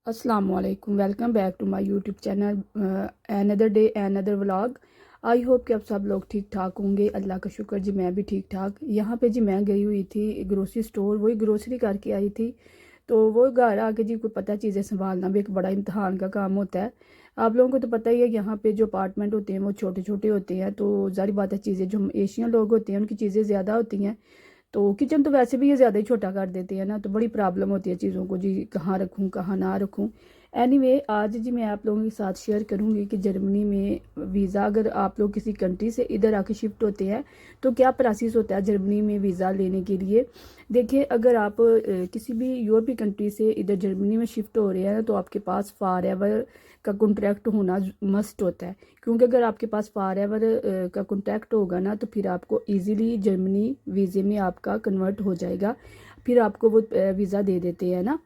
अस्सलामुअलैकुम, welcome back to my YouTube channel. Another day another vlog. I hope कि आप सब लोग ठीक ठाक होंगे। अल्लाह का शुक्र जी, मैं भी ठीक ठाक। यहाँ पे जी मैं गई हुई थी ग्रोसरी स्टोर, वही ग्रोसरी करके आई थी। तो वो घर आके जी कोई पता चीज़ें संभालना भी एक बड़ा इम्तहान का काम होता है। आप लोगों को तो पता ही है, यहाँ पे जो अपार्टमेंट होते हैं वो छोटे छोटे होते हैं, तो ज़ाहिर बात है चीज़ें जो हम एशियन लोग होते हैं उनकी चीज़ें ज़्यादा होती हैं। तो किचन तो वैसे भी ये ज़्यादा ही छोटा कर देते हैं ना, तो बड़ी प्रॉब्लम होती है चीज़ों को जी, कहाँ रखूँ कहाँ ना रखूँ। एनीवे आज जी मैं आप लोगों के साथ शेयर करूँगी कि जर्मनी में वीज़ा, अगर आप लोग किसी कंट्री से इधर आके शिफ्ट होते हैं तो क्या प्रोसेस होता है जर्मनी में वीज़ा लेने के लिए। देखिए, अगर आप किसी भी यूरोपीय कंट्री से इधर जर्मनी में शिफ्ट हो रहे हैं तो आपके पास फॉर एवर का कॉन्ट्रैक्ट होना मस्ट होता है। क्योंकि अगर आपके पास फॉर एवर का कॉन्ट्रैक्ट होगा ना, तो फिर आपको इजीली जर्मनी वीज़े में आपका कन्वर्ट हो जाएगा, फिर आपको वो वीज़ा दे देते हैं ना।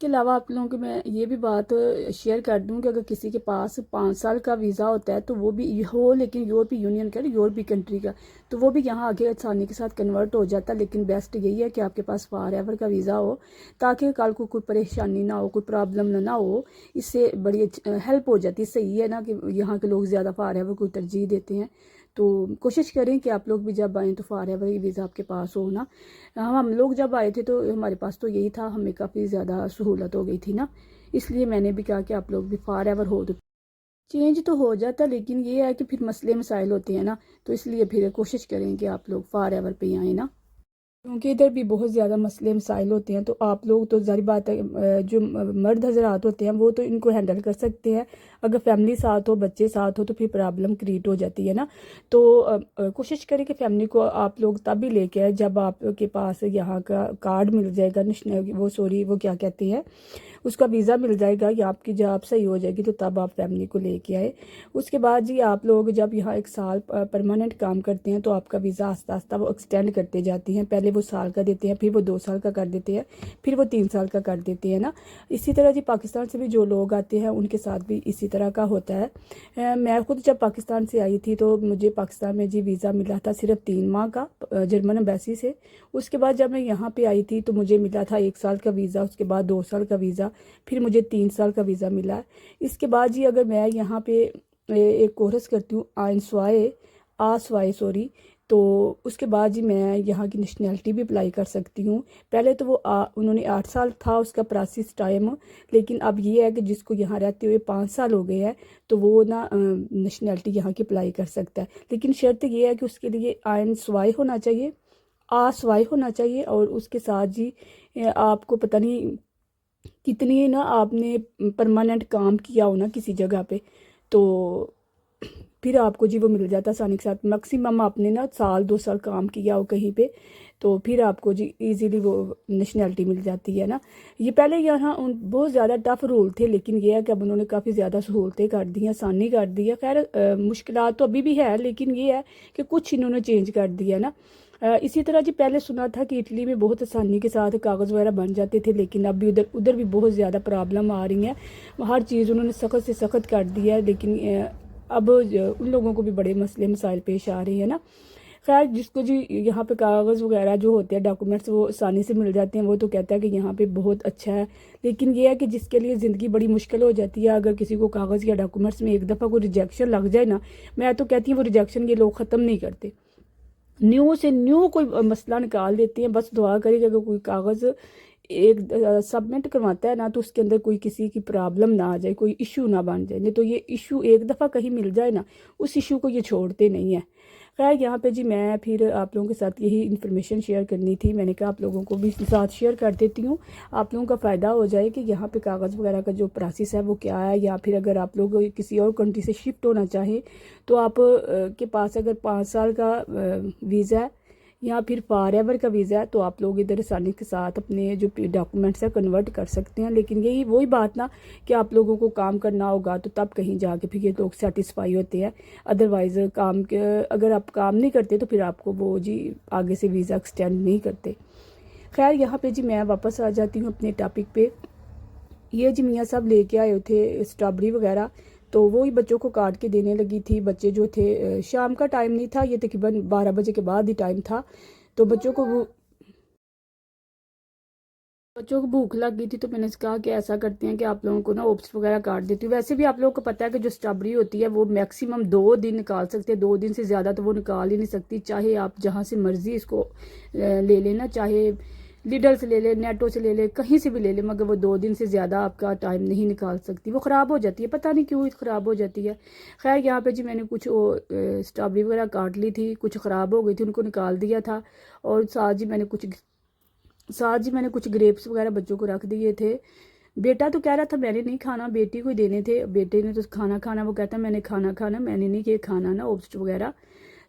इसके अलावा आप लोगों को मैं ये भी बात शेयर कर दूं कि अगर किसी के पास 5 साल का वीज़ा होता है तो वो भी हो, लेकिन यूरोपीय यूनियन का, यूरोपीय कंट्री का, तो वो भी यहाँ आगे आसानी के साथ कन्वर्ट हो जाता है। लेकिन बेस्ट यही है कि आपके पास फॉर एवर का वीज़ा हो, ताकि कल को कोई परेशानी ना हो, कोई प्रॉब्लम ना हो। इससे बड़ी हेल्प हो जाती है। सही है ना कि यहाँ के लोग ज़्यादा फॉर एवर को तरजीह देते हैं। तो कोशिश करें कि आप लोग भी जब आएँ तो फॉर एवर वीज़ा आपके पास हो ना। हम लोग जब आए थे तो हमारे पास तो यही था, हमें काफ़ी ज़्यादा सहूलत हो गई थी ना। इसलिए मैंने भी कहा कि आप लोग भी फॉर एवर हो तो चेंज तो हो जाता, लेकिन ये है कि फिर मसले मसाइल होते हैं ना, तो इसलिए फिर कोशिश करें कि आप लोग फॉर एवर पे आए ना। क्योंकि इधर भी बहुत ज़्यादा मसले मसाइल होते हैं, तो आप लोग तो ज़ाहिर बात है जो मर्द हजरात होते हैं वो तो इनको हैंडल कर सकते हैं। अगर फैमिली साथ हो, बच्चे साथ हो, तो फिर प्रॉब्लम क्रिएट हो जाती है ना। तो कोशिश करें कि फैमिली को आप लोग तब भी लेके आए जब आपके पास यहाँ का कार्ड मिल जाएगा, नेशनल वो सॉरी वो क्या कहते हैं, उसका वीज़ा मिल जाएगा या आपकी जॉब सही हो जाएगी, तो तब आप फैमिली को लेके आए। उसके बाद जी आप लोग जब यहाँ 1 साल परमानेंट काम करते हैं तो आपका वीज़ा आस्ता आस्ता वो एक्सटेंड करते जाती हैं। पहले वो साल का देते हैं, फिर वो 2 साल का कर देते हैं, फिर वो 3 साल का कर देते हैं ना। इसी तरह जी पाकिस्तान से भी जो लोग आते हैं उनके साथ भी इसी तरह का होता है। मैं खुद जब पाकिस्तान से आई थी तो मुझे पाकिस्तान में जी वीज़ा मिला था सिर्फ 3 माह का जर्मन एम्बेसी से। उसके बाद जब मैं यहाँ पे आई थी तो मुझे मिला था 1 साल का वीज़ा, उसके बाद 2 साल का वीज़ा, फिर मुझे 3 साल का वीज़ा मिला। इसके बाद जी अगर मैं यहाँ पे एक कोर्स करती हूँ आइंसवाए आसवाए सॉरी, तो उसके बाद जी मैं यहाँ की नेशनैलिटी भी अप्लाई कर सकती हूँ। पहले तो वो उन्होंने 8 साल था उसका प्रोसेस टाइम, लेकिन अब ये है कि जिसको यहाँ रहते हुए 5 साल हो गए हैं तो वो ना नेशनैलिटी यहाँ की अप्लाई कर सकता है। लेकिन शर्त ये है कि उसके लिए आयन स्वाई होना चाहिए, आसवाई होना चाहिए, और उसके साथ जी आपको पता नहीं कितनी ना आपने परमानेंट काम किया हो ना किसी जगह पे, तो फिर आपको जी वो मिल जाता आसानी के साथ। मैक्सिमम आपने ना 1 साल 2 साल काम किया हो कहीं पे, तो फिर आपको जी इजीली वो नेशनैलिटी मिल जाती है ना। ये पहले यहाँ बहुत ज़्यादा टफ रूल थे, लेकिन ये है कि अब उन्होंने काफ़ी ज़्यादा सहूलतें कर दी हैं, आसानी कर दी है। खैर मुश्किलात तो अभी भी है, लेकिन ये है कि कुछ इन्होंने चेंज कर दिया ना। इसी तरह जी पहले सुना था कि इटली में बहुत आसानी के साथ कागज़ वगैरह बन जाते थे, लेकिन अब भी उधर उधर भी बहुत ज़्यादा प्रॉब्लम आ रही है। हर चीज़ उन्होंने सख्त से सख्त कर दिया है, लेकिन अब उन लोगों को भी बड़े मसले मसाइल पेश आ रहे हैं ना। खैर जिसको जी यहाँ पे कागज़ वगैरह जो होते हैं डॉक्यूमेंट्स वो आसानी से मिल जाते हैं, वो तो कहता है कि यहाँ पे बहुत अच्छा है। लेकिन ये है कि जिसके लिए ज़िंदगी बड़ी मुश्किल हो जाती है, अगर किसी को कागज़ या डॉक्यूमेंट्स में एक दफ़ा कोई रिजेक्शन लग जाए ना, मैं तो कहती हूँ वो रिजेक्शन ये लोग ख़त्म नहीं करते, न्यू से न्यू कोई मसला निकाल देते हैं। बस दुआ करें कि अगर कोई कागज़ एक सबमिट करवाता है ना, तो उसके अंदर कोई किसी की प्रॉब्लम ना आ जाए, कोई इशू ना बन जाए। नहीं तो ये इशू एक दफ़ा कहीं मिल जाए ना, उस इशू को ये छोड़ते नहीं है। खैर यहाँ पे जी मैं फिर आप लोगों के साथ यही इन्फॉर्मेशन शेयर करनी थी, मैंने कहा आप लोगों को भी साथ शेयर कर देती हूँ, आप लोगों का फ़ायदा हो जाए कि यहाँ पे कागज़ वगैरह का जो प्रोसेस है वो क्या है। या फिर अगर आप लोग किसी और कंट्री से शिफ्ट होना चाहें तो आप के पास अगर 5 साल का वीज़ा है या फिर फॉर एवर का वीज़ा है, तो आप लोग इधर आसानी के साथ अपने जो डॉक्यूमेंट्स है कन्वर्ट कर सकते हैं। लेकिन यही वही बात ना कि आप लोगों को काम करना होगा, तो तब कहीं जाके फिर ये लोग सेटिस्फाई होते हैं। अदरवाइज़ काम के अगर आप काम नहीं करते तो फिर आपको वो जी आगे से वीज़ा एक्सटेंड नहीं करते। खैर यहाँ पे जी मैं वापस आ जाती हूँ अपने टॉपिक पे। ये जी मियाँ साहब लेके आए थे स्ट्रॉबेरी वगैरह, तो वो ही बच्चों को काट के देने लगी थी। बच्चे जो थे, शाम का टाइम नहीं था, ये तकरीबन 12 बजे के बाद ही टाइम था, तो बच्चों को वो बच्चों को भूख लग गई थी तो मैंने कहा कि ऐसा करते हैं कि आप लोगों को ना ओट्स वगैरह काट देती हूँ। वैसे भी आप लोगों को पता है कि जो स्ट्रॉबेरी होती है वो मैक्सिमम 2 दिन निकाल सकते हैं, 2 दिन से ज़्यादा तो वो निकाल ही नहीं सकती। चाहे आप जहाँ से मर्ज़ी इसको ले लेना, चाहे लिडल से ले ले, नेटो से ले ले, कहीं से भी ले ले, मगर वो 2 दिन से ज़्यादा आपका टाइम नहीं निकाल सकती। वो ख़राब हो जाती है, पता नहीं क्यों ख़राब हो जाती है। खैर यहाँ पे जी मैंने कुछ स्ट्रॉबेरी वगैरह काट ली थी, कुछ ख़राब हो गई थी, उनको निकाल दिया था। और साथ जी मैंने कुछ ग्रेप्स वगैरह बच्चों को रख दिए थे। बेटा तो कह रहा था मैंने नहीं खाना, बेटी को ही देने थे। बेटे ने तो खाना खाना, वो कहता मैंने खाना खाना, मैंने नहीं किए खाना ना ओट्स वगैरह।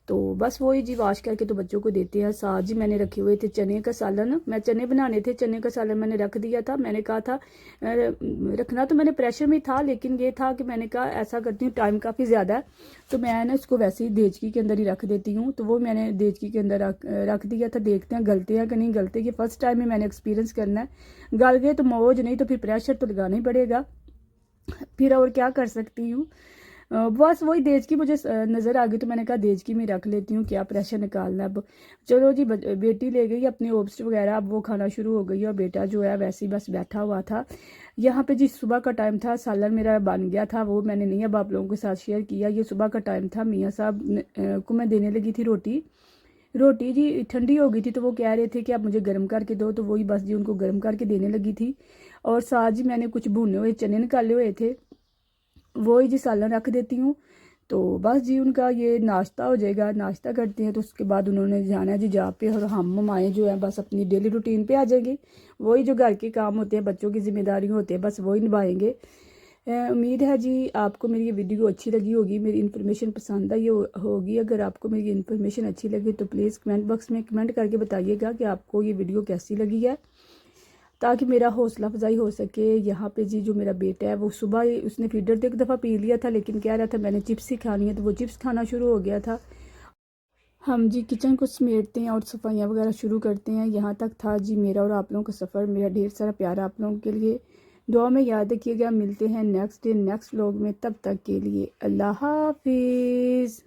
तो बस वही जी वाश करके तो बच्चों को देते हैं। साथ जी मैंने रखे हुए थे चने का सालन, मैं चने बनाने थे, चने का सालन मैंने रख दिया था। मैंने कहा था रखना तो मैंने प्रेशर में था, लेकिन ये था कि मैंने कहा ऐसा करती हूँ टाइम काफ़ी ज़्यादा है तो मैं ना इसको वैसे ही देचकी के अंदर ही रख देती हूँ। तो वो मैंने देचकी के अंदर रख दिया था। देखते हैं गलते हैं कि नहीं गलते, ये फर्स्ट टाइम में मैंने एक्सपीरियंस करना है। गल गए तो मौज, नहीं तो फिर प्रेशर तो लगाना ही पड़ेगा, फिर और क्या कर सकती हूँ। बस वही देचकी मुझे नज़र आ गई तो मैंने कहा देचकी में रख लेती हूँ, क्या प्रेशर निकालना। अब चलो जी बेटी ले गई अपने ओट्स वगैरह, अब वो खाना शुरू हो गई और बेटा जो है वैसे ही बस बैठा हुआ था। यहाँ पे जी सुबह का टाइम था, सालन मेरा बन गया था, वो मैंने नहीं अब आप लोगों के साथ शेयर किया। ये सुबह का टाइम था, मियाँ साहब को मैं देने लगी थी रोटी जी ठंडी हो गई थी तो वो कह रहे थे कि आप मुझे गर्म करके दो, तो वही बस जी उनको गर्म करके देने लगी थी। और साथ जी मैंने कुछ भुने हुए चने निकाले हुए थे, वो ही जी सालन रख देती हूँ। तो बस जी उनका ये नाश्ता हो जाएगा, नाश्ता करते हैं तो उसके बाद उन्होंने जाना है जी जहाँ पे, और हम ममाएँ जो है बस अपनी डेली रूटीन पे आ जाएंगे। वही जो घर के काम होते हैं, बच्चों की जिम्मेदारी होती है, बस वही निभाएंगे। उम्मीद है जी आपको मेरी ये वीडियो अच्छी लगी होगी, मेरी इन्फॉर्मेशन पसंद आई होगी। अगर आपको मेरी इन्फॉर्मेशन अच्छी लगी तो प्लीज़ कमेंट बॉक्स में कमेंट करके बताइएगा कि आपको ये वीडियो कैसी लगी है, ताकि मेरा हौसला अफजाई हो सके। यहाँ पे जी जो मेरा बेटा है वो सुबह ही उसने फीडर तो एक दफ़ा पी लिया था, लेकिन कह रहा था मैंने चिप्स ही खानी है, तो वो चिप्स खाना शुरू हो गया था। हम जी किचन को समेटते हैं और सफाइयाँ वगैरह शुरू करते हैं। यहाँ तक था जी मेरा और आप लोगों का सफ़र। मेरा ढेर सारा प्यार आप लोगों के लिए दुआ में याद रखिएगा। मिलते हैं नेक्स्ट डे नेक्स्ट व्लॉग में, तब तक के लिए अल्लाह हाफिज़।